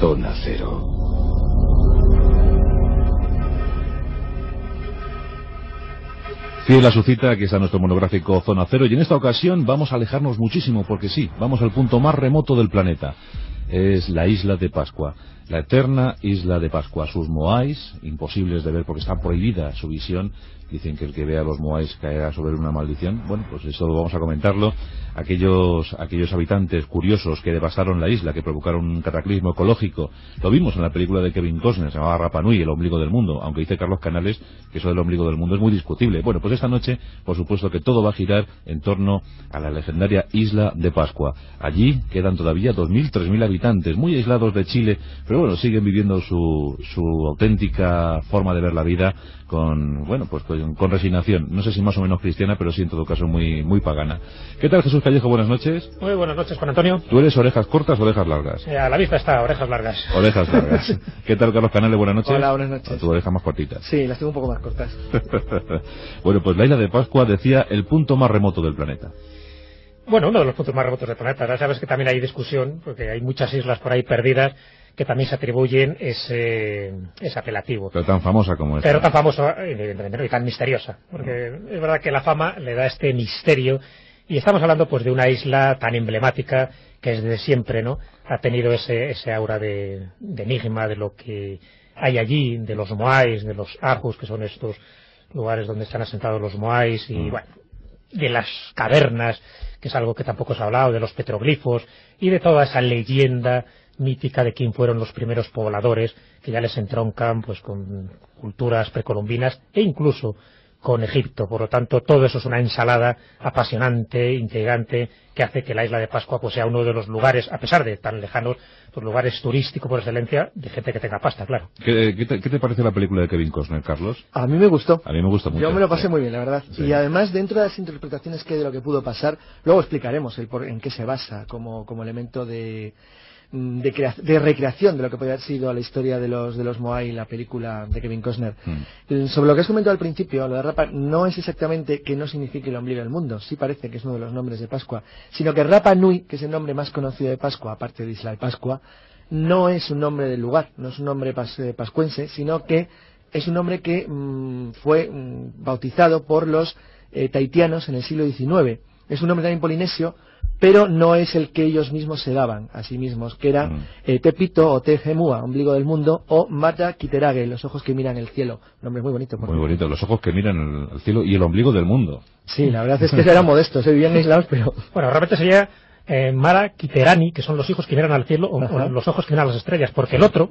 Zona Cero. Fiel a su cita, aquí está nuestro monográfico Zona Cero, y en esta ocasión vamos a alejarnos muchísimo, porque sí, vamos al punto más remoto del planeta. Es la isla de Pascua, la eterna isla de Pascua. Sus moais, imposibles de ver porque está prohibida su visión. Dicen que el que vea los moais caerá sobre una maldición. Bueno, pues eso vamos a comentarlo. Aquellos habitantes curiosos que devastaron la isla, que provocaron un cataclismo ecológico. Lo vimos en la película de Kevin Costner, se llamaba Rapa Nui, el ombligo del mundo, aunque dice Carlos Canales que eso del ombligo del mundo es muy discutible. Bueno, pues esta noche, por supuesto que todo va a girar en torno a la legendaria isla de Pascua. Allí quedan todavía 2.000, 3.000 habitantes, muy aislados de Chile, pero bueno, siguen viviendo su auténtica forma de ver la vida con resignación. No sé si más o menos cristiana, pero sí en todo caso muy pagana. ¿Qué tal, Jesús Callejo? Buenas noches. Muy buenas noches, Juan Antonio. ¿Tú eres orejas cortas o orejas largas? A la vista está, orejas largas. Orejas largas. ¿Qué tal, Carlos Canales? Buenas noches. Hola, buenas noches. Tu oreja más cortita. Sí, las tengo un poco más cortas. Bueno, pues la isla de Pascua, decía, el punto más remoto del planeta. Bueno, uno de los puntos más remotos del planeta. Ya sabes que también hay discusión, porque hay muchas islas por ahí perdidas que también se atribuyen ese apelativo. Pero tan famosa como esta. Pero tan famosa, evidentemente, y tan misteriosa. Porque es verdad que la fama le da este misterio. Y estamos hablando pues de una isla tan emblemática que desde siempre, ¿no?, ha tenido ese aura de enigma de lo que hay allí, de los moais, de los ajus, que son estos lugares donde están asentados los moais, y bueno, de las cavernas, que es algo que tampoco se ha hablado, de los petroglifos y de toda esa leyenda mítica de quién fueron los primeros pobladores, que ya les entroncan pues con culturas precolombinas e incluso con Egipto. Por lo tanto, todo eso es una ensalada apasionante, intrigante, que hace que la isla de Pascua pues sea uno de los lugares, a pesar de tan lejanos, pues lugares turísticos por excelencia de gente que tenga pasta, claro. ¿Qué te parece la película de Kevin Costner, Carlos? A mí me gustó. A mí me gusta mucho. Yo me lo pasé muy bien, la verdad. Sí. Y además, dentro de las interpretaciones que hay de lo que pudo pasar, luego explicaremos en qué se basa como elemento de recreación de lo que podría haber sido la historia de los Moai, la película de Kevin Costner. Sobre lo que has comentado al principio, lo de Rapa no es exactamente que no signifique el ombligo del mundo, sí parece que es uno de los nombres de Pascua, sino que Rapa Nui, que es el nombre más conocido de Pascua, aparte de Isla de Pascua, no es un nombre del lugar, no es un nombre pascuense, sino que es un nombre que fue bautizado por los tahitianos en el siglo XIX. Es un nombre también polinesio, pero no es el que ellos mismos se daban a sí mismos, que era Tepito o Tejemua, ombligo del mundo, o Mata Kiterage, los ojos que miran el cielo. Un nombre muy bonito. Muy bonito, los ojos que miran el cielo y el ombligo del mundo. Sí, la verdad es que eran modestos, vivían aislados, pero... Bueno, realmente sería Mara Kiterani, que son los hijos que miran al cielo, o los ojos que miran a las estrellas, porque el otro,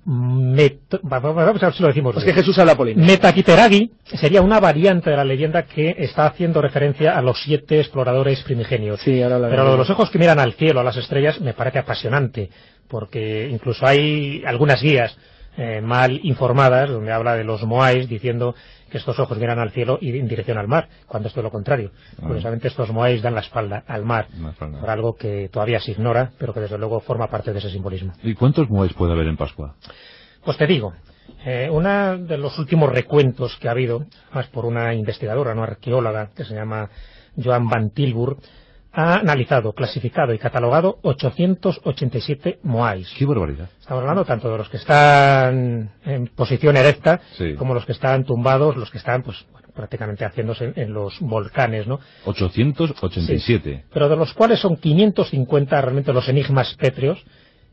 vamos a ver si lo decimos. Es que Jesús habla polinesio. Metakiteragi sería una variante de la leyenda que está haciendo referencia a los 7 exploradores primigenios. Sí, ahora pero lo de los ojos que miran al cielo, a las estrellas, me parece apasionante, porque incluso hay algunas guías mal informadas donde habla de los moais diciendo que estos ojos miran al cielo y en dirección al mar, cuando es todo lo contrario. Curiosamente, estos moais dan la espalda al mar, por algo que todavía se ignora, pero que desde luego forma parte de ese simbolismo. ¿Y cuántos moais puede haber en Pascua? Pues te digo, uno de los últimos recuentos que ha habido, más por una investigadora, una arqueóloga, que se llama Joan van Tilburg, ha analizado, clasificado y catalogado 887 moais. ¡Qué barbaridad! Estamos hablando tanto de los que están en posición erecta, como los que están tumbados, los que están pues prácticamente haciéndose en los volcanes, ¿no? 887. Sí, pero de los cuales son 550 realmente los enigmas pétreos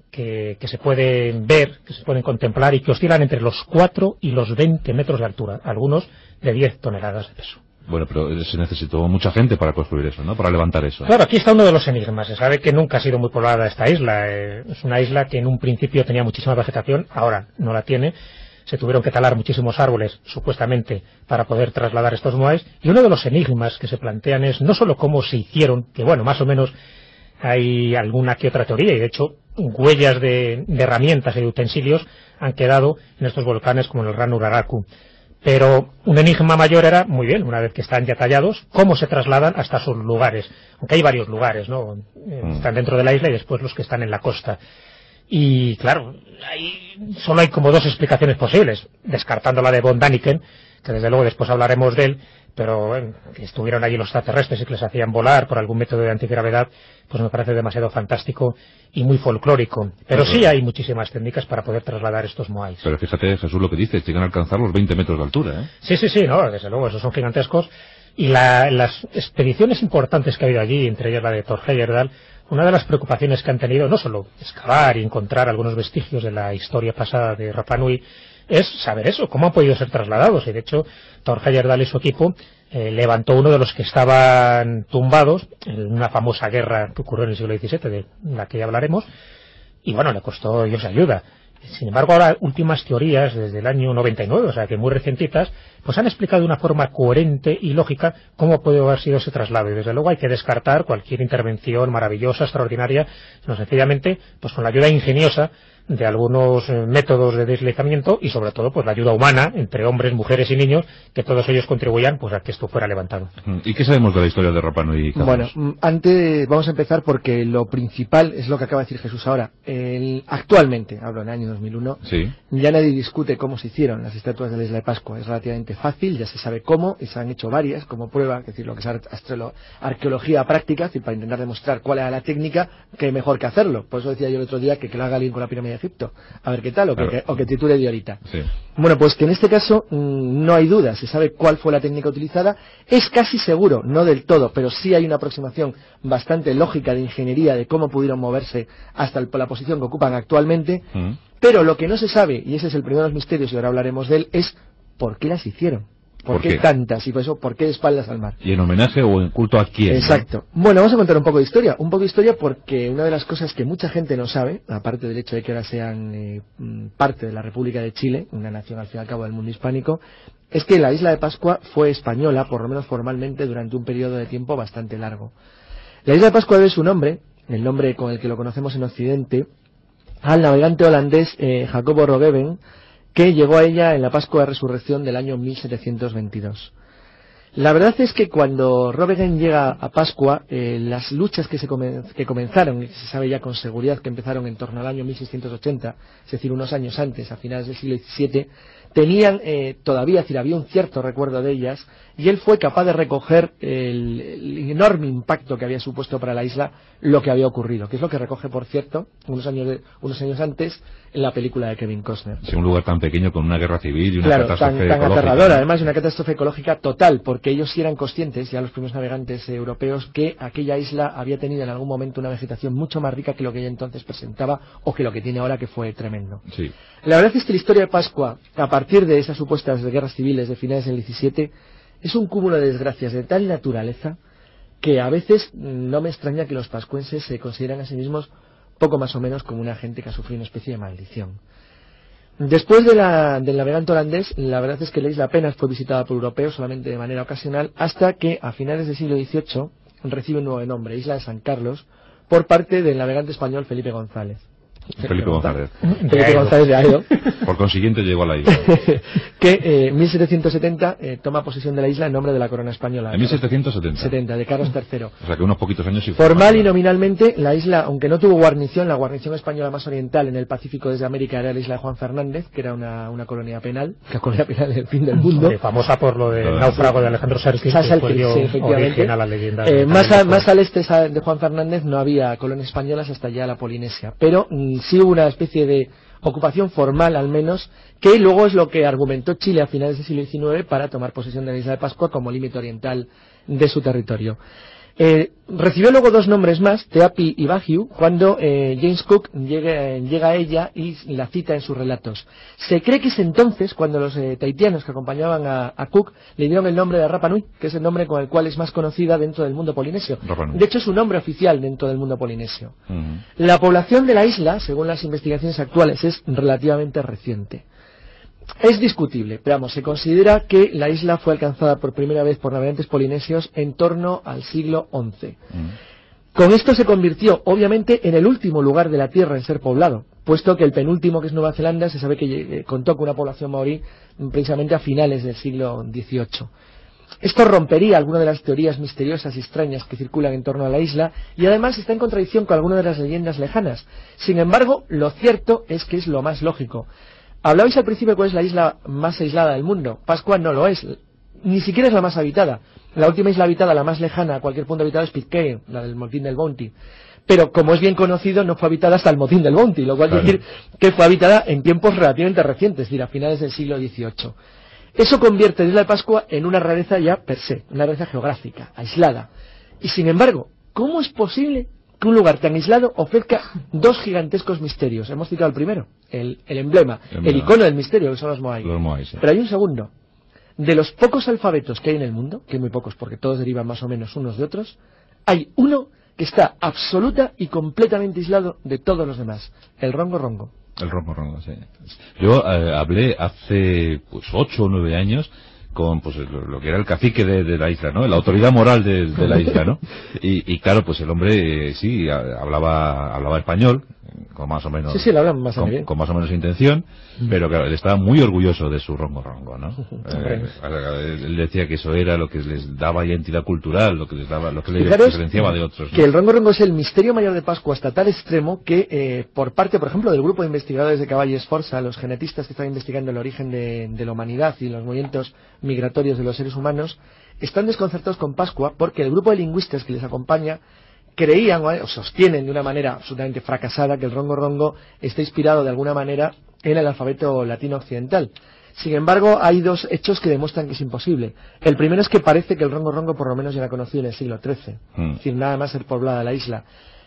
que se pueden ver, que se pueden contemplar y que oscilan entre los 4 y los 20 metros de altura, algunos de 10 toneladas de peso. Bueno, pero se necesitó mucha gente para construir eso, ¿no? Para levantar eso. Claro, aquí está uno de los enigmas. Se sabe que nunca ha sido muy poblada esta isla. Es una isla que en un principio tenía muchísima vegetación, ahora no la tiene. Se tuvieron que talar muchísimos árboles, supuestamente, para poder trasladar estos moais. Y uno de los enigmas que se plantean es no solo cómo se hicieron, que bueno, más o menos hay alguna que otra teoría, y de hecho huellas de herramientas y de utensilios han quedado en estos volcanes como en el Rano Uraraku. Pero un enigma mayor era, muy bien, una vez que están ya tallados, cómo se trasladan hasta sus lugares. Aunque hay varios lugares, ¿no? Están dentro de la isla y después los que están en la costa. Y claro, solo hay como dos explicaciones posibles, descartando la de von Däniken, que desde luego después hablaremos de él, pero que estuvieron allí los extraterrestres y que les hacían volar por algún método de antigravedad, pues me parece demasiado fantástico y muy folclórico. Pero sí hay muchísimas técnicas para poder trasladar estos moais. Pero fíjate, Jesús, lo que dice, llegan a alcanzar los 20 metros de altura, ¿eh? Sí, no, desde luego, esos son gigantescos. Y las expediciones importantes que ha habido allí, entre ellas la de Thor Heyerdahl, una de las preocupaciones que han tenido, no solo excavar y encontrar algunos vestigios de la historia pasada de Rapa Nui, es saber eso, cómo han podido ser trasladados. Y de hecho, Thor Heyerdahl y su equipo levantó uno de los que estaban tumbados en una famosa guerra que ocurrió en el siglo XVII, de la que ya hablaremos, y bueno, le costó ellos ayuda. Sin embargo, ahora últimas teorías desde el año 99, o sea que muy recientitas, pues han explicado de una forma coherente y lógica cómo puede haber sido ese traslado. Y desde luego hay que descartar cualquier intervención maravillosa, extraordinaria, sino sencillamente pues con la ayuda ingeniosa de algunos métodos de deslizamiento y sobre todo pues la ayuda humana entre hombres, mujeres y niños, que todos ellos contribuyan pues a que esto fuera levantado. ¿Y qué sabemos de la historia de Rapa Nui? Bueno, antes vamos a empezar porque lo principal es lo que acaba de decir Jesús ahora. Actualmente, hablo en el año 2001, sí, ya nadie discute cómo se hicieron las estatuas de la isla de Pascua. Es relativamente fácil, ya se sabe cómo, y se han hecho varias como prueba, es decir, lo que es arqueología práctica, es decir, para intentar demostrar cuál era la técnica, que mejor que hacerlo. Por eso decía yo el otro día que lo haga alguien con la pirámide de Egipto, a ver qué tal, o que titule de ahorita. Sí. Bueno, pues que en este caso no hay duda, se sabe cuál fue la técnica utilizada, es casi seguro, no del todo, pero sí hay una aproximación bastante lógica de ingeniería de cómo pudieron moverse hasta la posición que ocupan actualmente, pero lo que no se sabe, y ese es el primero de los misterios y ahora hablaremos de él, es por qué las hicieron. ¿Por qué tantas? Y por eso, ¿por qué de espaldas al mar? ¿Y en homenaje o en culto a quién? Exacto. ¿No? Bueno, vamos a contar un poco de historia. Un poco de historia porque una de las cosas que mucha gente no sabe, aparte del hecho de que ahora sean parte de la República de Chile, una nación al fin y al cabo del mundo hispánico, es que la isla de Pascua fue española, por lo menos formalmente, durante un periodo de tiempo bastante largo. La isla de Pascua debe su nombre, el nombre con el que lo conocemos en Occidente, al navegante holandés Jacobo Roggeveen, que llegó a ella en la Pascua de Resurrección del año 1722. La verdad es que cuando Roggeveen llega a Pascua, las luchas que comenzaron, y se sabe ya con seguridad que empezaron en torno al año 1680, es decir, unos años antes, a finales del siglo XVII, tenían todavía, es decir, había un cierto recuerdo de ellas, y él fue capaz de recoger el enorme impacto que había supuesto para la isla lo que había ocurrido, que es lo que recoge, por cierto, unos años antes, en la película de Kevin Costner. Sí, un lugar tan pequeño con una guerra civil y una claro, catástrofe tan ecológica. Aterradora, además, una catástrofe ecológica total, porque ellos sí eran conscientes, ya los primeros navegantes europeos, que aquella isla había tenido en algún momento una vegetación mucho más rica que lo que ella entonces presentaba, o que lo que tiene ahora, que fue tremendo. Sí. La verdad es que la historia de Pascua, a partir de esas supuestas guerras civiles de finales del XVII, es un cúmulo de desgracias de tal naturaleza que a veces no me extraña que los pascuenses se consideran a sí mismos poco más o menos como una gente que ha sufrido una especie de maldición. Después del navegante holandés, la verdad es que la isla apenas fue visitada por europeos, solamente de manera ocasional, hasta que a finales del siglo XVIII recibe un nuevo nombre, Isla de San Carlos, por parte del navegante español Felipe González. Felipe González de Aedo. Por consiguiente llegó a la isla. Que en 1770 toma posesión de la isla en nombre de la corona española. En 1770. De Carlos III. O sea que unos poquitos años y Formal y nominalmente, la isla, aunque no tuvo guarnición, la guarnición española más oriental en el Pacífico desde América era la isla de Juan Fernández, que era una colonia penal, la colonia penal del fin del mundo. Famosa por lo del náufrago de Alejandro Serkin, que fue el origen a la leyenda. Más al este de Juan Fernández no había colonias españolas hasta ya la Polinesia, pero sí hubo una especie de ocupación formal al menos, que luego es lo que argumentó Chile a finales del siglo XIX para tomar posesión de la isla de Pascua como límite oriental de su territorio. Recibió luego dos nombres más, Teapi y Bahiu, cuando James Cook llega a ella y la cita en sus relatos. Se cree que es entonces cuando los tahitianos que acompañaban a Cook le dieron el nombre de Rapa Nui, que es el nombre con el cual es más conocida dentro del mundo polinesio. De hecho, es un nombre oficial dentro del mundo polinesio. La población de la isla, según las investigaciones actuales, es relativamente reciente. Es discutible, pero vamos, se considera que la isla fue alcanzada por primera vez por navegantes polinesios en torno al siglo XI. Con esto se convirtió, obviamente, en el último lugar de la Tierra en ser poblado, puesto que el penúltimo, que es Nueva Zelanda, se sabe que contó con una población maorí precisamente a finales del siglo XVIII. Esto rompería alguna de las teorías misteriosas y extrañas que circulan en torno a la isla y además está en contradicción con alguna de las leyendas lejanas. Sin embargo, lo cierto es que es lo más lógico. Hablabais al principio de cuál es la isla más aislada del mundo. Pascua no lo es, ni siquiera es la más habitada. La última isla habitada, la más lejana a cualquier punto habitado, es Pitcairn, la del motín del Bounty. Pero, como es bien conocido, no fue habitada hasta el motín del Bounty, lo cual quiere decir que fue habitada en tiempos relativamente recientes, es decir, a finales del siglo XVIII. Eso convierte la isla de Pascua en una rareza ya per se, una rareza geográfica, aislada. Y sin embargo, ¿cómo es posible que un lugar tan aislado ofrezca dos gigantescos misterios? Hemos citado el primero, el emblema, el icono del misterio, que son los Moai. Sí. Pero hay un segundo. De los pocos alfabetos que hay en el mundo, que hay muy pocos porque todos derivan más o menos unos de otros, hay uno que está absoluta y completamente aislado de todos los demás, el rongo rongo. El rongo rongo, sí. Yo hablé hace 8 o 9 años con lo que era el cacique de la isla, ¿no? La autoridad moral de la isla, ¿no? Y claro, pues el hombre sí hablaba español, con más o menos sí, lo hablan más bien. Con más o menos intención, pero claro, él estaba muy orgulloso de su rongo rongo, ¿no? Él decía que eso era lo que les daba identidad cultural, lo que les diferenciaba de otros, ¿no? Que el rongo rongo es el misterio mayor de Pascua hasta tal extremo que por parte, por ejemplo, del grupo de investigadores de Cavall y Sforza, los genetistas que están investigando el origen de la humanidad y los movimientos migratorios de los seres humanos, están desconcertados con Pascua porque el grupo de lingüistas que les acompaña creían o sostienen de una manera absolutamente fracasada que el rongo rongo está inspirado de alguna manera en el alfabeto latino occidental. Sin embargo, hay dos hechos que demuestran que es imposible. El primero es que parece que el rongo rongo por lo menos ya era conocido en el siglo XIII, es decir, nada más ser poblada la isla.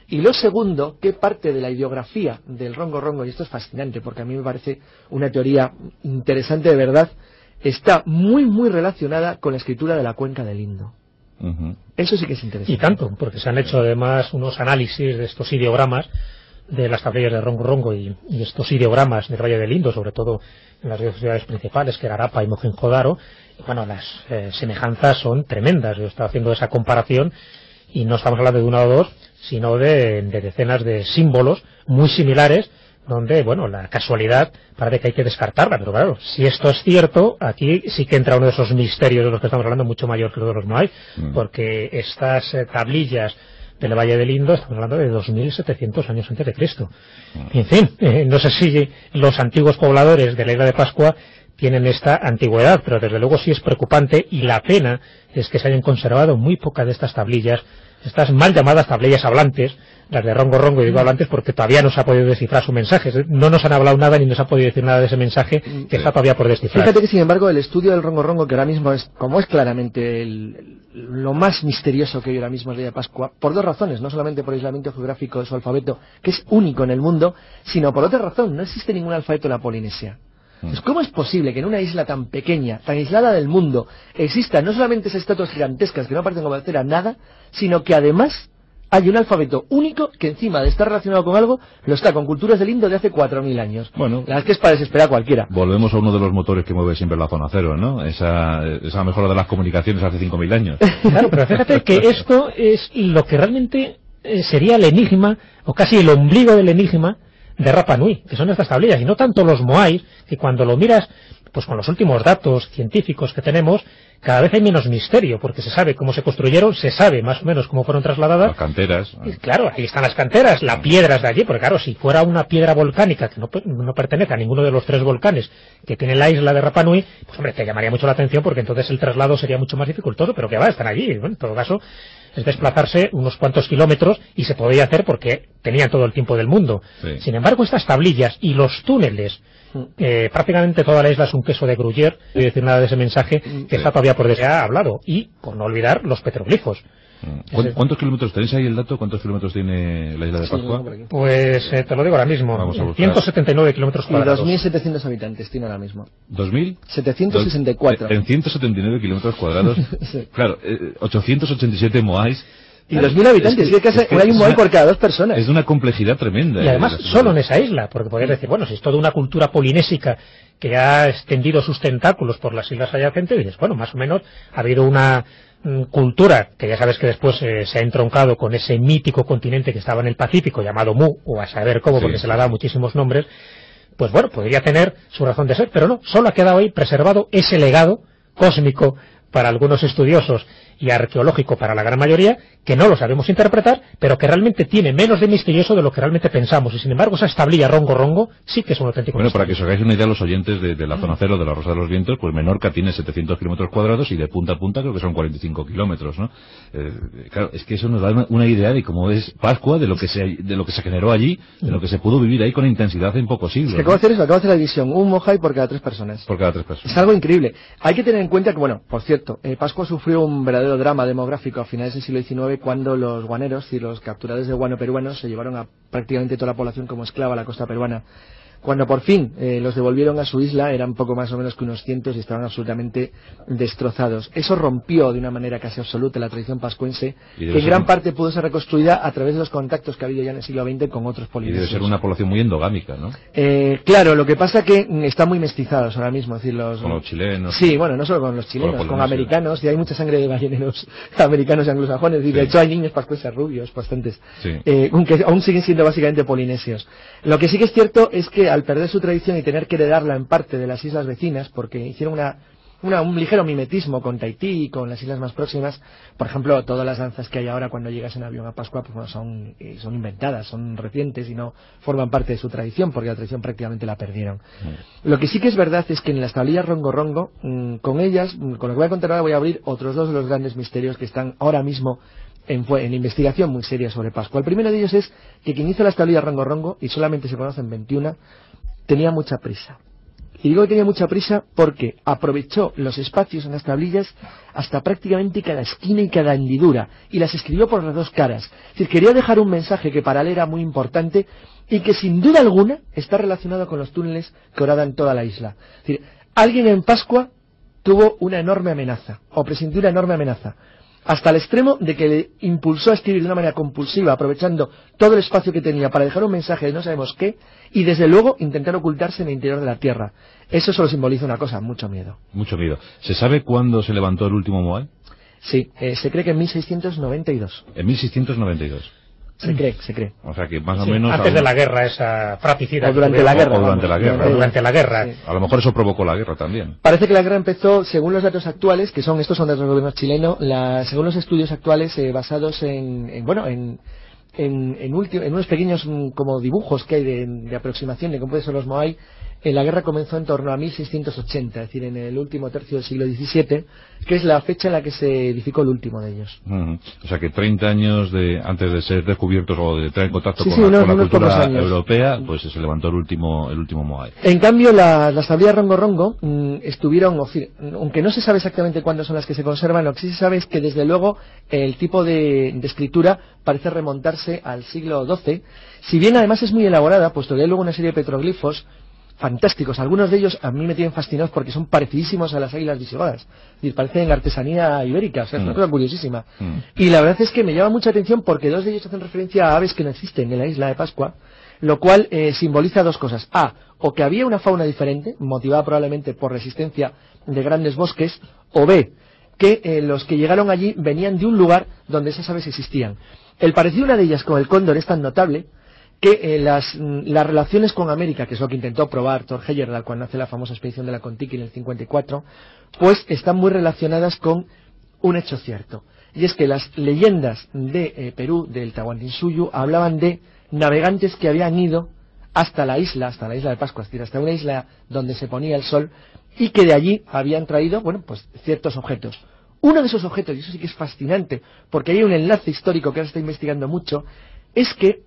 Y lo segundo, que parte de la ideografía del rongo rongo, y esto es fascinante porque a mí me parece una teoría interesante de verdad, está muy muy relacionada con la escritura de la cuenca del Indo. Eso sí que es interesante. Y tanto, porque se han hecho además unos análisis de estos ideogramas de las tablillas de rongo rongo y estos ideogramas del Valle del Indo, sobre todo en las dos ciudades principales, que era Harappa y Mohenjo-Daro. Bueno, las semejanzas son tremendas. Yo estaba haciendo esa comparación y no estamos hablando de una o dos, sino de decenas de símbolos muy similares, donde, bueno, la casualidad parece que hay que descartarla, pero claro, si esto es cierto, aquí sí que entra uno de esos misterios de los que estamos hablando, mucho mayor que lo de los Moai, porque estas tablillas del Valle del Indo, estamos hablando de 2700 años antes de Cristo. En fin, no sé si los antiguos pobladores de la isla de Pascua tienen esta antigüedad, pero desde luego sí es preocupante, y la pena es que se hayan conservado muy pocas de estas tablillas, estas mal llamadas tablillas hablantes, las de rongo rongo, y digo hablantes porque todavía no se ha podido descifrar su mensaje. No nos han hablado nada ni nos ha podido decir nada de ese mensaje que está todavía por descifrar. Fíjate que, sin embargo, el estudio del rongo rongo, que ahora mismo es, como es claramente lo más misterioso que hay ahora mismo en el día de Pascua, por dos razones, no solamente por el aislamiento geográfico de su alfabeto, que es único en el mundo, sino por otra razón, no existe ningún alfabeto en la Polinesia. Pues ¿cómo es posible que en una isla tan pequeña, tan aislada del mundo, existan no solamente esas estatuas gigantescas que no parecen obedecer a nada, sino que además hay un alfabeto único que, encima de estar relacionado con algo, lo está con culturas del Indo de hace 4000 años? Bueno, la verdad es que es para desesperar a cualquiera. Volvemos a uno de los motores que mueve siempre la zona cero, ¿no? Esa mejora de las comunicaciones hace 5000 años. Claro, pero fíjate que esto es lo que realmente sería el enigma, o casi el ombligo del enigma de Rapa Nui, que son estas tablillas, y no tanto los Moai, que cuando lo miras, pues con los últimos datos científicos que tenemos, cada vez hay menos misterio, porque se sabe cómo se construyeron, se sabe más o menos cómo fueron trasladadas. Las canteras. Y claro, ahí están las canteras, la piedra es de allí, porque claro, si fuera una piedra volcánica que no pertenece a ninguno de los 3 volcanes que tiene la isla de Rapa Nui, pues hombre, te llamaría mucho la atención, porque entonces el traslado sería mucho más dificultoso, pero que va, están allí. Bueno, en todo caso, es desplazarse unos cuantos kilómetros, y se podía hacer porque tenían todo el tiempo del mundo. Sí. Sin embargo, estas tablillas y los túneles, prácticamente toda la isla es un queso de Gruyère, no voy a decir nada de ese mensaje que está todavía por desde ha hablado, y por no olvidar los petroglifos. ¿Cuántos kilómetros tenéis ahí el dato? ¿Cuántos kilómetros tiene la isla de Pascua? Pues te lo digo ahora mismo. 179 kilómetros cuadrados. Y 2.700 habitantes tiene ahora mismo. ¿2.000? 764. En 179 kilómetros cuadrados. Sí. Claro, 887 moais. Y 2.000 habitantes, hay un Moai por cada 2 personas. Es de una complejidad tremenda. Y además, solo en esa isla, porque podrías decir, bueno, si es toda una cultura polinésica que ha extendido sus tentáculos por las islas adyacentes, dices, bueno, más o menos ha habido una cultura que ya sabes que después se ha entroncado con ese mítico continente que estaba en el Pacífico, llamado Mu, o a saber cómo, porque se le ha dado muchísimos nombres. Pues bueno, podría tener su razón de ser, pero no, solo ha quedado ahí preservado ese legado cósmico para algunos estudiosos y arqueológico para la gran mayoría, que no lo sabemos interpretar, pero que realmente tiene menos de misterioso de lo que realmente pensamos. Y sin embargo, esa tablilla rongo sí que es un auténtico Bueno, misterio. para que os hagáis una idea los oyentes de la zona cero de la Rosa de los Vientos, pues Menorca tiene 700 kilómetros cuadrados y de punta a punta creo que son 45 kilómetros, ¿no? Claro, es que eso nos da una idea de cómo es Pascua, de lo que se generó allí, de lo que se pudo vivir ahí con intensidad en pocos siglos. Es que acabo de hacer la división, un Mojai por cada 3 personas. Por cada 3 personas. Es algo increíble. Hay que tener en cuenta que, bueno, por cierto, Pascua sufrió un verdadero drama demográfico a finales del siglo XIX cuando los guaneros, es decir, los capturadores de guano peruanos, se llevaron a prácticamente toda la población como esclava a la costa peruana. Cuando por fin los devolvieron a su isla, eran poco más o menos que unos cientos y estaban absolutamente destrozados. Eso rompió de una manera casi absoluta la tradición pascuense, que en gran parte pudo ser reconstruida a través de los contactos que ha habido ya en el siglo XX con otros polinesios. Y debe ser una población muy endogámica, ¿no? Claro, lo que pasa es que están muy mestizados ahora mismo. Es decir, con los chilenos. Sí, bueno, no solo con los chilenos, con americanos, y hay mucha sangre de balleneros americanos y anglosajones, y de hecho hay niños pascuenses rubios, bastantes, aunque aún siguen siendo básicamente polinesios. Lo que sí que es cierto es que al perder su tradición y tener que heredarla en parte de las islas vecinas, porque hicieron un ligero mimetismo con Tahití y con las islas más próximas, por ejemplo, todas las danzas que hay ahora cuando llegas en avión a Pascua, pues bueno, son inventadas, son recientes y no forman parte de su tradición, porque la tradición prácticamente la perdieron. Lo que sí que es verdad es que en las tablillas rongo, con ellas, con lo que voy a contar ahora, voy a abrir otros dos de los grandes misterios que están ahora mismo en investigación muy seria sobre Pascua. El primero de ellos es que quien hizo las tablillas rongo, y solamente se conocen 21, tenía mucha prisa. Y digo que tenía mucha prisa porque aprovechó los espacios en las tablillas hasta prácticamente cada esquina y cada hendidura, y las escribió por las dos caras. Es decir, quería dejar un mensaje que para él era muy importante y que sin duda alguna está relacionado con los túneles que horadan toda la isla. Es decir, alguien en Pascua tuvo una enorme amenaza, o presintió una enorme amenaza, hasta el extremo de que le impulsó a escribir de una manera compulsiva, aprovechando todo el espacio que tenía para dejar un mensaje de no sabemos qué, y desde luego intentar ocultarse en el interior de la tierra. Eso solo simboliza una cosa: mucho miedo. Mucho miedo. ¿Se sabe cuándo se levantó el último Moai? Sí, se cree que en 1692. En 1692. Se cree. O sea que más o menos... Antes de la guerra esa fratricida. O durante la guerra. Durante la guerra. Sí. A lo mejor eso provocó la guerra también. Parece que la guerra empezó, según los datos actuales, que estos son datos del gobierno chileno, según los estudios actuales basados en unos pequeños como dibujos que hay de aproximación de cómo pueden ser los Moai. La guerra comenzó en torno a 1680, es decir, en el último tercio del siglo XVII, que es la fecha en la que se edificó el último de ellos. O sea que 30 años antes de ser descubiertos o de entrar en contacto con la unos cultura europea, pues se levantó el último Moai. En cambio, las tablillas rongo estuvieron, aunque no se sabe exactamente cuándo son las que se conservan, lo que sí se sabe es que desde luego el tipo de escritura parece remontarse al siglo XII, si bien además es muy elaborada, puesto que hay luego una serie de petroglifos fantásticos. Algunos de ellos a mí me tienen fascinados porque son parecidísimos a las águilas visigodas. Es decir, parecen artesanía ibérica, o sea, es una cosa curiosísima. Y la verdad es que me llama mucha atención porque dos de ellos hacen referencia a aves que no existen en la isla de Pascua, lo cual simboliza dos cosas. A, o que había una fauna diferente, motivada probablemente por resistencia de grandes bosques, o B, que los que llegaron allí venían de un lugar donde esas aves existían. El parecido de una de ellas con el cóndor es tan notable que las relaciones con América, que es lo que intentó probar Thor Heyerdahl cuando hace la famosa expedición de la Kon-Tiki en el 54, pues están muy relacionadas con un hecho cierto. Y es que las leyendas de Perú, del Tahuantinsuyo, hablaban de navegantes que habían ido hasta la isla de Pascua, es decir, hasta una isla donde se ponía el sol, y que de allí habían traído, pues ciertos objetos. Uno de esos objetos, y eso sí que es fascinante, porque hay un enlace histórico que ahora se está investigando mucho, es que,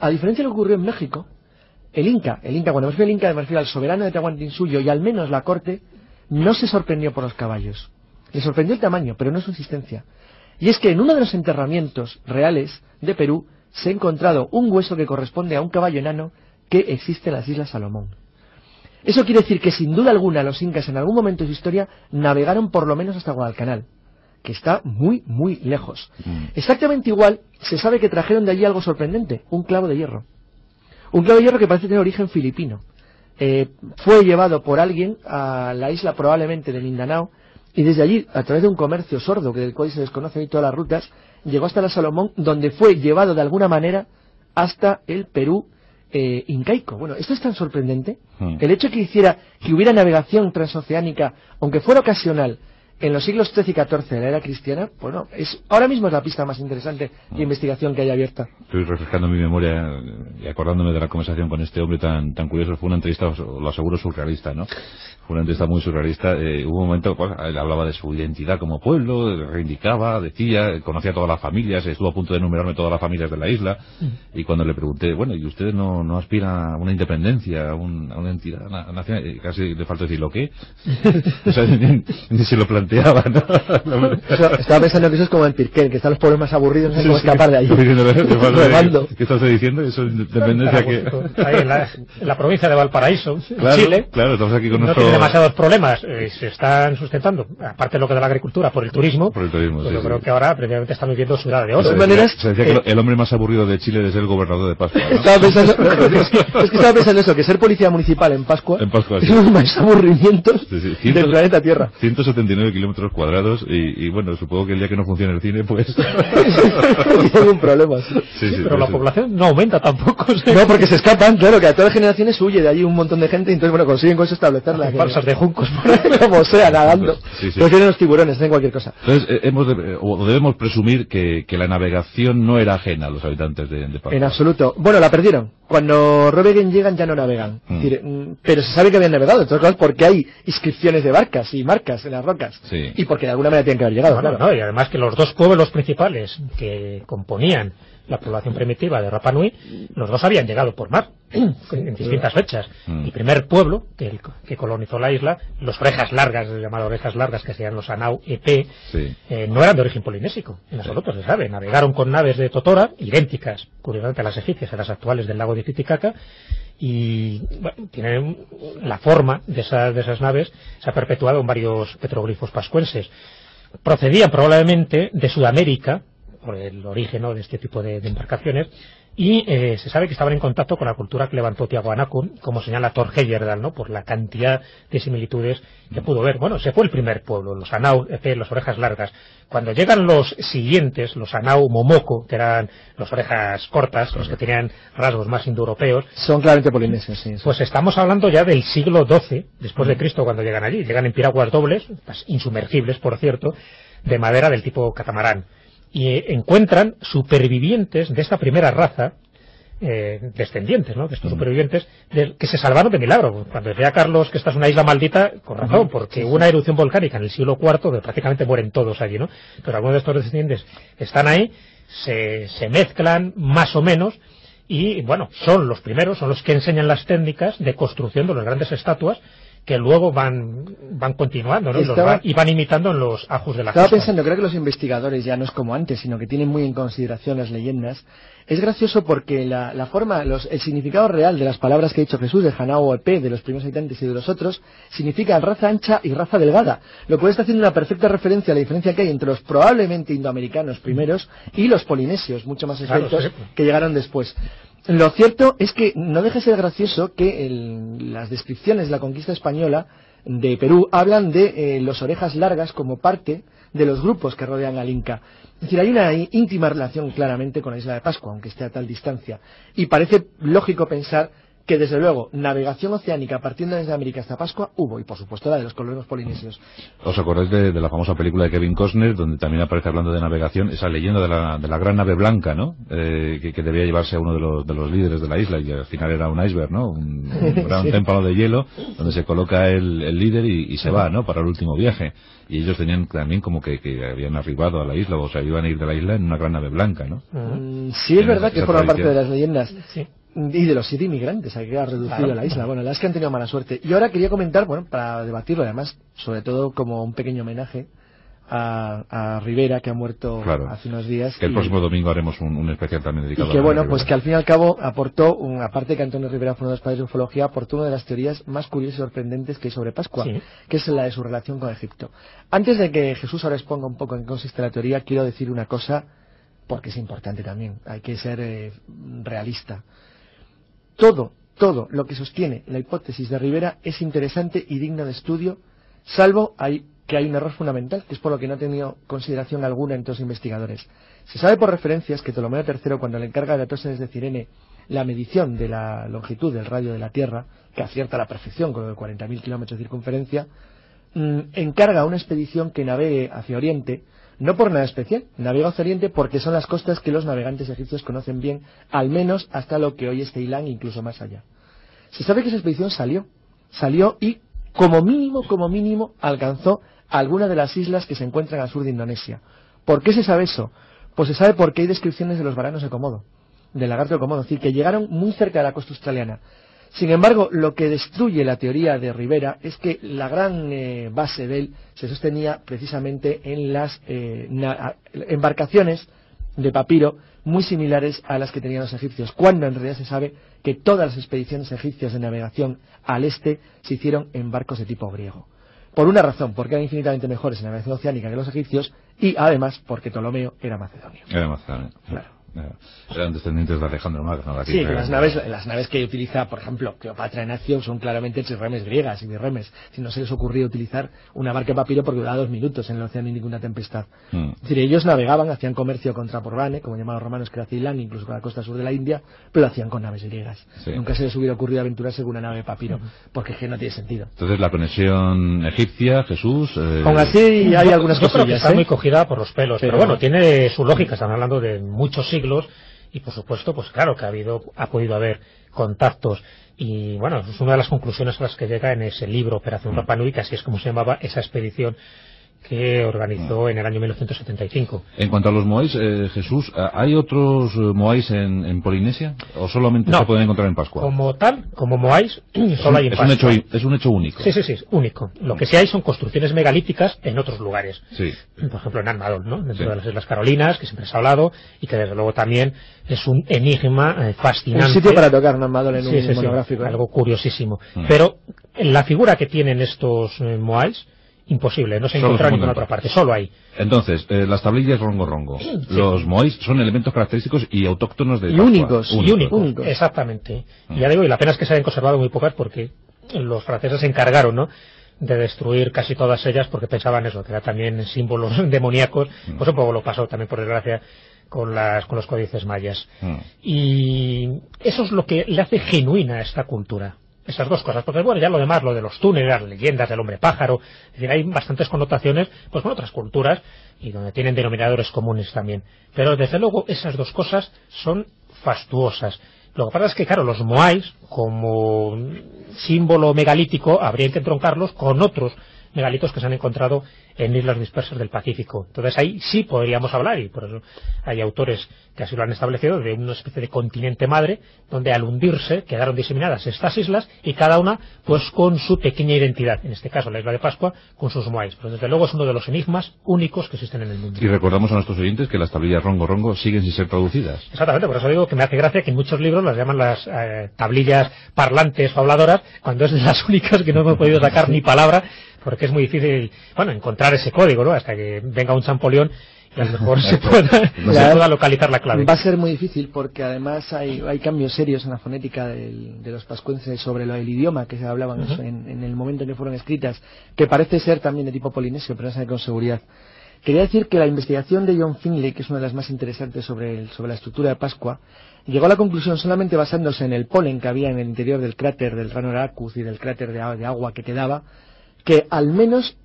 a diferencia de lo que ocurrió en México, el Inca, cuando me refiero al Inca, me refiero al soberano de Tahuantinsuyo y al menos la corte, no se sorprendió por los caballos. Le sorprendió el tamaño, pero no su existencia. Y es que en uno de los enterramientos reales de Perú se ha encontrado un hueso que corresponde a un caballo enano que existe en las Islas Salomón. Eso quiere decir que sin duda alguna los incas en algún momento de su historia navegaron por lo menos hasta Guadalcanal, que está muy, muy lejos. Exactamente igual, se sabe que trajeron de allí algo sorprendente, un clavo de hierro. Un clavo de hierro que parece tener origen filipino. Fue llevado por alguien a la isla probablemente de Mindanao, y desde allí, a través de un comercio sordo, del cual se desconocen hoy todas las rutas, llegó hasta la Salomón, donde fue llevado de alguna manera hasta el Perú incaico. Bueno, esto es tan sorprendente. El hecho que hubiera navegación transoceánica, aunque fuera ocasional, en los siglos XIII y XIV de la era cristiana, bueno, ahora mismo es la pista más interesante de investigación que hay abierta. Estoy refrescando mi memoria y acordándome de la conversación con este hombre tan curioso. Fue una entrevista, lo aseguro, surrealista, ¿no? Fue una entrevista muy surrealista. Hubo un momento, pues, él hablaba de su identidad como pueblo, reivindicaba, decía, conocía a todas las familias, estuvo a punto de enumerarme todas las familias de la isla, y cuando le pregunté, bueno, ¿y ustedes no aspiran a una independencia, a una entidad nacional? Casi le falta decir, ¿lo qué? O sea, ni se lo planteaba, ¿no? Estaba pensando que eso es como en Pirquén, que están los pueblos más aburridos, no sé cómo escapar de allí. ¿Qué estás diciendo? Eso es independencia que... Ahí en la provincia de Valparaíso, claro, Chile, claro, estamos aquí con no tiene demasiados problemas, se están sustentando, aparte de lo que de la agricultura, por el turismo. Por el turismo, pues sí, yo creo que ahora precisamente están viviendo su edad de oro. De todas maneras, se decía que el hombre más aburrido de Chile es el gobernador de Pascua, ¿no? Estaba pensando, es que estaba pensando eso, que ser policía municipal en Pascua sí. es uno de los más aburrimientos del planeta Tierra. 179 kilómetros cuadrados y bueno, supongo que el día que no funcione el cine, pues... Hay un problema. Sí, pero la población no aumenta tampoco. No, porque se escapan, claro, que a todas las generaciones huye de allí un montón de gente y entonces, bueno, consiguen con eso establecerla. Balsas de juncos, como sea, nadando. Sí. Prefieren los tiburones, hacen cualquier cosa. Entonces, debemos presumir que la navegación no era ajena a los habitantes de Pascua. En absoluto. Bueno, la perdieron. Cuando Rovegen llegan ya no navegan. Es decir, pero se sabe que habían navegado, entonces, claro, porque hay inscripciones de barcas y marcas en las rocas. Sí. Y porque de alguna manera tienen que haber llegado. Claro. Y además que los dos pueblos principales que componían la población primitiva de Rapa Nui, los dos habían llegado por mar en distintas fechas. El primer pueblo que colonizó la isla, los orejas largas, llamadas orejas largas, que serían los Anau EP, no eran de origen polinésico, en absoluto, se sabe. Navegaron con naves de Totora, idénticas, curiosamente a las egipcias, a las actuales del lago de Titicaca, y bueno, tienen la forma de esas naves, se ha perpetuado en varios petroglifos pascuenses. Procedían probablemente de Sudamérica, por el origen, ¿no?, de este tipo de embarcaciones, y se sabe que estaban en contacto con la cultura que levantó Tiahuanaco, como señala Thor Heyerdahl, ¿no?, por la cantidad de similitudes que pudo ver. Bueno, se fue el primer pueblo, los Anau, las orejas largas. Cuando llegan los siguientes, los Anau Momoko, que eran las orejas cortas, los que tenían rasgos más indoeuropeos, son claramente polinesios, sí. Pues estamos hablando ya del siglo XII, después de Cristo, cuando llegan allí. Llegan en piraguas dobles, insumergibles, por cierto, de madera del tipo catamarán. Y encuentran supervivientes de esta primera raza, descendientes, ¿no?, de estos supervivientes que se salvaron de milagro. Cuando decía Carlos que esta es una isla maldita, con razón, porque hubo una erupción volcánica en el siglo IV, que prácticamente mueren todos allí, ¿no? Pero algunos de estos descendientes están ahí, se mezclan más o menos, y bueno, son los primeros, son los que enseñan las técnicas de construcción de las grandes estatuas, que luego van continuando, ¿no? Y van imitando en los ajos de la Estaba pensando, creo que los investigadores ya no es como antes, sino que tienen muy en consideración las leyendas. Es gracioso porque la forma, el significado real de las palabras que ha dicho Jesús, de Hanau o Epe, de los primeros habitantes y de los otros, significa raza ancha y raza delgada, lo cual está haciendo una perfecta referencia a la diferencia que hay entre los probablemente indoamericanos primeros y los polinesios, mucho más esbeltos, que llegaron después. Lo cierto es que no deja de ser gracioso que las descripciones de la conquista española de Perú hablan de los orejas largas como parte de los grupos que rodean al Inca. Es decir, hay una íntima relación claramente con la isla de Pascua, aunque esté a tal distancia. Y parece lógico pensar que, desde luego, navegación oceánica partiendo desde América hasta Pascua hubo, y por supuesto la de los colonos polinesios. ¿Os acordáis de la famosa película de Kevin Costner, donde también aparece hablando de navegación, esa leyenda de la gran nave blanca, ¿no?, que debía llevarse a uno de los líderes de la isla, y al final era un iceberg, ¿no?, un gran témpano de hielo, donde se coloca el líder y se va, ¿no?, para el último viaje. Y ellos tenían también como que habían arribado a la isla, o sea, iban a ir de la isla en una gran nave blanca, ¿no? Sí, es verdad que forma parte de las leyendas. Sí. Y de los 7 inmigrantes que ha reducido la isla. Bueno, las que han tenido mala suerte. Y ahora quería comentar, bueno, para debatirlo además, sobre todo como un pequeño homenaje a Rivera, que ha muerto hace unos días. Que el próximo domingo haremos un especial también dedicado a Rivera. Y que bueno, pues Rivera. que al fin y al cabo aportó, aparte que Antonio Rivera fue uno de los padres de ufología, aportó una de las teorías más curiosas y sorprendentes que hay sobre Pascua, que es la de su relación con Egipto. Antes de que Jesús ahora exponga un poco en qué consiste la teoría, quiero decir una cosa, porque es importante también, hay que ser realista. Todo lo que sostiene la hipótesis de Rivera es interesante y digno de estudio, salvo que hay un error fundamental, que es por lo que no ha tenido consideración alguna entre los investigadores. Se sabe por referencias que Ptolomeo III, cuando le encarga de Atóstenes de Cirene la medición de la longitud del radio de la Tierra, que acierta a la perfección con lo de 40.000 kilómetros de circunferencia, encarga a una expedición que navegue hacia Oriente, no por nada especial, navega hacia Oriente porque son las costas que los navegantes egipcios conocen bien, al menos hasta lo que hoy es Ceilán, incluso más allá. Se sabe que esa expedición salió y como mínimo alcanzó alguna de las islas que se encuentran al sur de Indonesia. ¿Por qué se sabe eso? Pues se sabe porque hay descripciones de los varanos de Komodo, del lagarto de Komodo, es decir, que llegaron muy cerca de la costa australiana. Sin embargo, lo que destruye la teoría de Rivera es que la gran base de él se sostenía precisamente en las embarcaciones de papiro muy similares a las que tenían los egipcios, cuando en realidad se sabe que todas las expediciones egipcias de navegación al este se hicieron en barcos de tipo griego. Por una razón, porque eran infinitamente mejores en navegación oceánica que los egipcios, y además porque Ptolomeo era macedonio. Era macedonio. Claro. Eran descendientes de Alejandro Magno. Sí, que las naves que utiliza, por ejemplo, Cleopatra y Nacio son claramente trirremes griegas y birremes. Si no se les ocurría utilizar una barca de papiro porque duraba 2 minutos en el océano y ninguna tempestad. Es decir, ellos navegaban, hacían comercio contra Porbane, como llamaban los romanos, que era Ceilán, incluso con la costa sur de la India, pero lo hacían con naves griegas. Sí. Nunca se les hubiera ocurrido aventurarse con una nave de papiro, porque es que no tiene sentido. Entonces la conexión egipcia, Jesús... Aún así hay algunas cosillas. Yo creo que está muy cogida por los pelos, pero bueno, tiene su lógica, están hablando de muchos siglos. Y por supuesto, pues claro que ha podido haber contactos. Y bueno, es una de las conclusiones a las que llega en ese libro, Operación Rapa Nui, que así es como se llamaba esa expedición que organizó en el año 1975. En cuanto a los moais, Jesús, ¿hay otros moais en Polinesia? ¿O solamente se pueden encontrar en Pascua? Como tal, como moais, solo hay en Pascua. Es un hecho único. Sí, es único. Lo que sí hay son construcciones megalíticas en otros lugares. Sí. Por ejemplo, en Armadol, ¿no? Dentro de las Islas Carolinas, que siempre se ha hablado, y que desde luego también es un enigma fascinante. Un sitio para tocar en Armadol en un monográfico. Algo curiosísimo. Pero la figura que tienen estos moais, imposible, no se encuentra en ninguna otra parte, solo ahí. Entonces, las tablillas rongo. Sí. Los moais son elementos característicos y autóctonos de Pascua. Y únicos. Exactamente. Y ya digo, y la pena es que se hayan conservado muy pocas porque los franceses se encargaron, ¿no?, de destruir casi todas ellas porque pensaban eso, que eran también símbolos demoníacos. Pues un poco lo pasó también, por desgracia, con los códices mayas. Y eso es lo que le hace genuina a esta cultura. Esas dos cosas, porque bueno, ya lo demás, lo de los túneles, las leyendas del hombre pájaro, es decir, hay bastantes connotaciones pues con otras culturas y donde tienen denominadores comunes también. Pero desde luego esas dos cosas son fastuosas. Lo que pasa es que, claro, los moais, como símbolo megalítico, habría que entroncarlos con otros megalitos que se han encontrado en islas dispersas del Pacífico. Entonces ahí sí podríamos hablar, y por eso hay autores que así lo han establecido, de una especie de continente madre, donde al hundirse quedaron diseminadas estas islas, y cada una pues con su pequeña identidad, en este caso la isla de Pascua, con sus moais. Pero desde luego es uno de los enigmas únicos que existen en el mundo. Y recordamos a nuestros oyentes que las tablillas rongo siguen sin ser traducidas. Exactamente, por eso digo que me hace gracia que en muchos libros las llaman las tablillas parlantes o habladoras, cuando es de las únicas que no hemos podido sacar ni palabra, porque es muy difícil, bueno, encontrar ese código, ¿no?, hasta que venga un champollion y a lo mejor se pueda localizar la clave. Va a ser muy difícil porque además hay cambios serios en la fonética de los pascuenses sobre el idioma que se hablaban en el momento en que fueron escritas, que parece ser también de tipo polinesio, pero no se sabe con seguridad. Quería decir que la investigación de John Finlay, que es una de las más interesantes sobre la estructura de Pascua, llegó a la conclusión, solamente basándose en el polen que había en el interior del cráter del Ranor-Arcus y del cráter de agua que quedaba, que al menos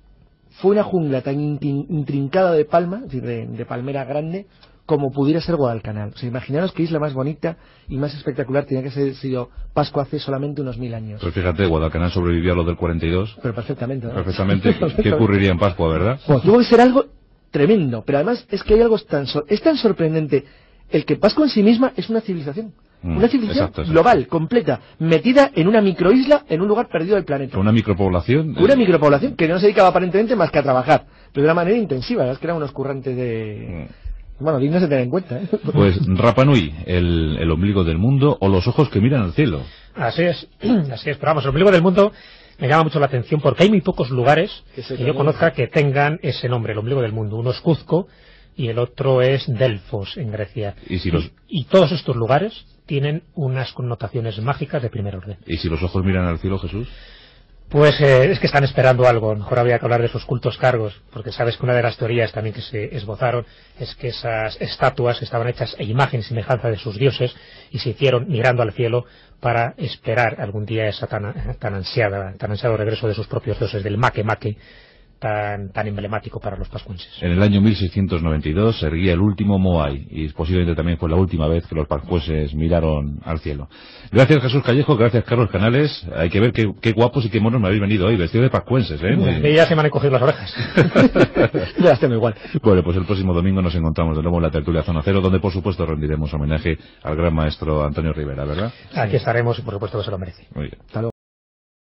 fue una jungla tan intrincada de palma, es decir, de palmera grande, como pudiera ser Guadalcanal. O sea, imaginaros qué isla más bonita y más espectacular tenía que haber sido Pascua hace solamente unos 1000 años. Pues fíjate, Guadalcanal sobrevivió a lo del 42. Pero perfectamente, ¿no? Perfectamente. ¿Qué ocurriría en Pascua, verdad? Bueno, tuvo que ser algo tremendo, pero además es que hay algo es tan sorprendente el que Pascua en sí misma es una civilización. Una civilización global, completa, metida en una microisla en un lugar perdido del planeta. Una micropoblación. Una micropoblación que no se dedicaba aparentemente más que a trabajar, pero de una manera intensiva. Es que eran unos currantes de... Bueno, dignos de tener en cuenta, ¿eh? Pues Rapa Nui, el ombligo del mundo, o los ojos que miran al cielo. Así es. Pero vamos, el ombligo del mundo me llama mucho la atención porque hay muy pocos lugares que yo conozca que tengan ese nombre, el ombligo del mundo. Uno es Cuzco y el otro es Delfos, en Grecia. Y todos estos lugares tienen unas connotaciones mágicas de primer orden. ¿Y si los ojos miran al cielo, Jesús? Pues es que están esperando algo. A lo mejor habría que hablar de esos cultos cargos, porque sabes que una de las teorías también que se esbozaron es que esas estatuas estaban hechas a imagen y semejanza de sus dioses y se hicieron mirando al cielo para esperar algún día esa tan ansiado regreso de sus propios dioses, del Make Make, tan emblemático para los pascuenses. En el año 1692 se erguía el último Moai y posiblemente también fue la última vez que los pascuenses miraron al cielo. Gracias Jesús Callejo, gracias Carlos Canales. Hay que ver qué guapos y qué monos me habéis venido hoy, vestidos de pascuenses, ¿eh? Ya se me han encogido las orejas. Ya las tengo igual. Bueno, pues el próximo domingo nos encontramos de nuevo en la tertulia Zona Cero, donde por supuesto rendiremos homenaje al gran maestro Antonio Rivera, ¿verdad? Aquí estaremos y por supuesto que se lo merece. Muy bien. Hasta luego.